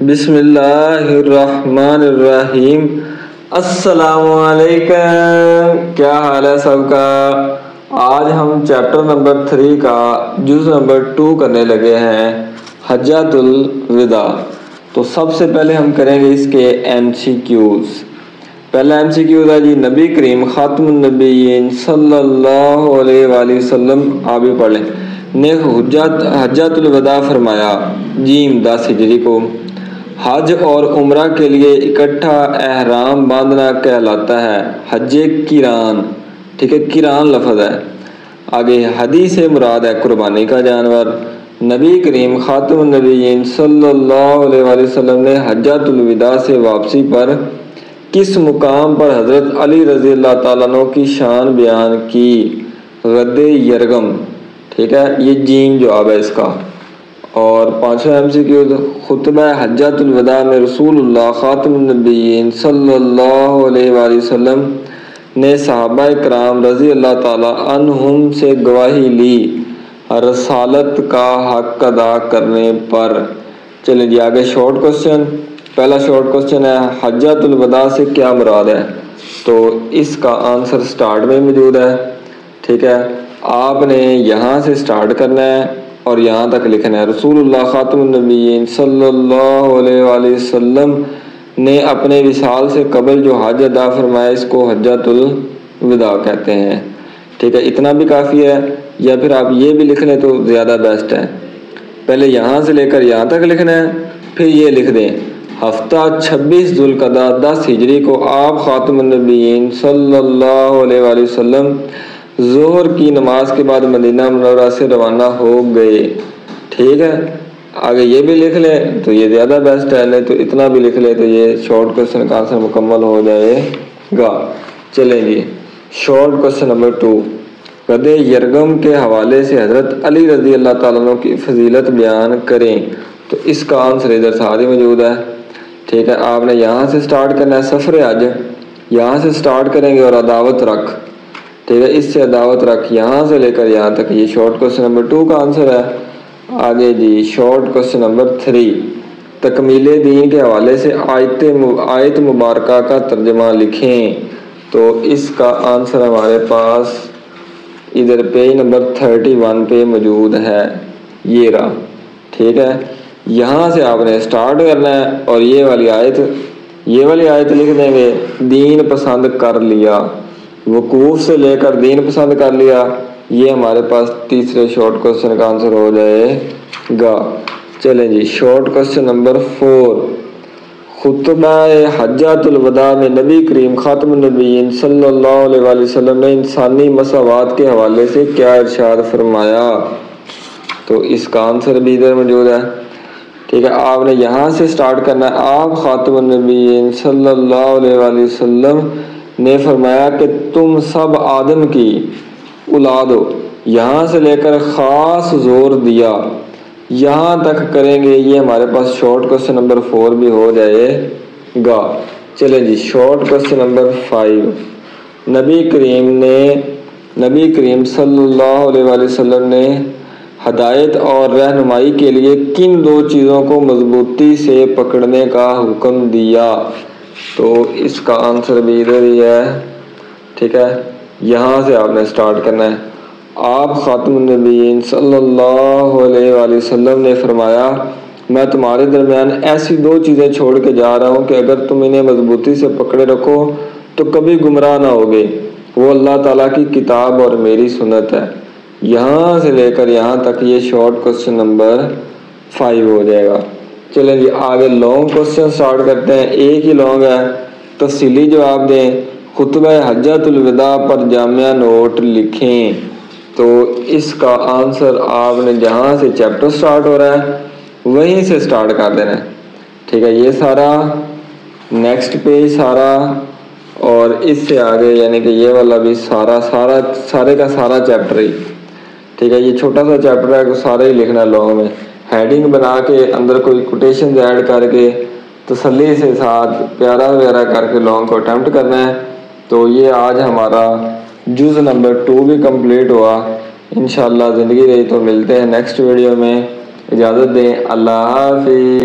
بسم اللہ الرحمن الرحیم۔ السلام علیکم، کیا حال ہے سب کا؟ آج ہم چیپٹر نمبر 3 کا جز نمبر 2 کرنے لگے ہیں، حجۃ الوداع۔ تو سب سے پہلے ہم کریں گے اس کے MCQs۔ پہلا MCQ ہے جی، نبی کریم خاتم النبیین صلی اللہ علیہ وآلہ وسلم، آپ بھی پڑھ لیں، نے حجۃ الوداع فرمایا، جیم 10 ہجری کو حج اور عمرہ کے لیے اکٹھا احرام باندھنا کہلاتا ہے حج قران۔ ٹھیک ہے، قران لفظ ہے۔ آگے حدیث سے مراد ہے قربانی کا جانور۔ نبی کریم خاتم النبیین صلی اللہ علیہ وآلہ وسلم نے حجۃ الوداع سے واپسی پر کس مقام پر حضرت علی رضی اللہ تعالیٰ عنہ کی شان بیان کی؟ غد یرغم۔ ٹھیک ہے، یہ جیم جواب ہے اس کا۔ اور 5واں MCQ، خطبہ حجۃ الوداع میں رسول اللہ خاتم النبیین صلی اللہ علیہ وآلہ وسلم نے صحابہ کرام رضی اللہ تعالیٰ عنہم سے گواہی لی رسالت کا حق ادا کرنے پر۔ چلیں جی آگے شارٹ کوسچن۔ پہلا شارٹ کوسچن ہے، حجۃ الوداع سے کیا مراد ہے؟ تو اس کا آنسر سٹارٹ میں موجود ہے۔ ٹھیک ہے، آپ نے یہاں سے سٹارٹ کرنا ہے اور یہاں تک لکھنا ہے۔ رسول اللہ خاتم النبیین صلی اللہ علیہ وآلہ وسلم نے اپنے وصال سے قبل جو حج ادا فرمایا، اس کو حجۃ الوداع کہتے ہیں۔ ٹھیک ہے، اتنا بھی کافی ہے، یا پھر آپ یہ بھی لکھ لیں تو زیادہ بیسٹ ہے۔ پہلے یہاں سے لے کر یہاں تک لکھنا ہے، پھر یہ لکھ دیں، ہفتہ 26 ذوالقعدہ 10 ہجری کو آپ خاتم النبیین صلی اللہ علیہ وآلہ وسلم ظہر کی نماز کے بعد مدینہ منورہ سے روانہ ہو گئے۔ ٹھیک ہے، آگے یہ بھی لکھ لیں تو یہ زیادہ بیسٹ ہے، نہیں تو اتنا بھی لکھ لیں تو یہ شارٹ کوسچن کا آنسر مکمل ہو جائے گا۔ چلیں جی شارٹ کوسچن نمبر 2، غد یرغم کے حوالے سے حضرت علی رضی اللہ تعالیٰ عنہ کی فضیلت بیان کریں۔ تو اس کا آنسر ادھر ساتھ ہی موجود ہے۔ ٹھیک ہے، آپ نے یہاں سے سٹارٹ کرنا ہے، سفر حج یہاں سے سٹارٹ کریں گے اور عداوت رکھ۔ ٹھیک ہے، اس سے عداوت رکھ یہاں سے لے کر یہاں تک، یہ شارٹ کوسچن نمبر 2 کا آنسر ہے۔ آگے جی شارٹ کوسچن نمبر 3، تکمیل دین کے حوالے سے آیت مبارکہ کا ترجمہ لکھیں۔ تو اس کا آنسر ہمارے پاس ادھر پیج نمبر 31 پہ موجود ہے، یہ رہا۔ ٹھیک ہے، یہاں سے آپ نے سٹارٹ کرنا ہے اور یہ والی آیت لکھ دیں گے، دین پسند کر لیا، وقوف سے لے کر دین پسند کر لیا، یہ ہمارے پاس تیسرے شارٹ کوسچن کا آنسر ہو جائے گا۔ چلیں جی شارٹ کوسچن نمبر 4، خطبہ حجۃ الوداع میں نبی کریم خاتم النبیین صلی اللہ علیہ وآلہ وسلم نے انسانی مساوات کے حوالے سے کیا ارشاد فرمایا؟ تو اس کا آنسر بھی ادھر موجود ہے۔ ٹھیک ہے، آپ نے یہاں سے سٹارٹ کرنا ہے، آپ خاتم النبیین صلی اللہ علیہ وآلہ وسلم نے فرمایا کہ تم سب آدم کی اولاد ہو، یہاں سے لے کر خاص زور دیا یہاں تک کریں گے، یہ ہمارے پاس شارٹ کوسچن نمبر 4 بھی ہو جائے گا۔ چلیں جی شارٹ کوسچن نمبر 5، نبی کریم صلی اللہ علیہ وآلہ وسلم نے ہدایت اور رہنمائی کے لیے کن 2 چیزوں کو مضبوطی سے پکڑنے کا حکم دیا؟ تو اس کا آنسر بھی ادھر ہی ہے۔ ٹھیک ہے، یہاں سے آپ نے سٹارٹ کرنا ہے، آپ خاتم النبیین صلی اللہ علیہ وآلہ وسلم نے فرمایا، میں تمہارے درمیان ایسی 2 چیزیں چھوڑ کے جا رہا ہوں کہ اگر تم انہیں مضبوطی سے پکڑے رکھو تو کبھی گمراہ نہ ہوگے، وہ اللہ تعالیٰ کی کتاب اور میری سنت ہے۔ یہاں سے لے کر یہاں تک یہ شارٹ کوسچن نمبر 5 ہو جائے گا۔ چلیں جی آگے لانگ کوسچن سٹارٹ کرتے ہیں، ایک ہی لانگ ہے، تفصیلی جواب دیں، خطبہ حجۃ الوداع پر جامعہ نوٹ لکھیں۔ تو اس کا آنسر آپ نے جہاں سے چیپٹر سٹارٹ ہو رہا ہے وہیں سے سٹارٹ کر دینا ہے۔ ٹھیک ہے، یہ سارا نیکسٹ پیج سارا، اور اس سے آگے یعنی کہ یہ والا بھی سارے کا سارا چیپٹر ہی۔ ٹھیک ہے، یہ چھوٹا سا چیپٹر ہے، سارا ہی لکھنا ہے لانگ میں، ہیڈنگ بنا کے اندر کوئی کوٹیشن ایڈ کر کے تسلی سے ساتھ پیارا وغیرہ کر کے لانگ کو اٹیمپٹ کرنا ہے۔ تو یہ آج ہمارا جز نمبر 2 بھی کمپلیٹ ہوا۔ انشاءاللہ زندگی رہی تو ملتے ہیں نیکسٹ ویڈیو میں، اجازت دیں، اللہ حافظ۔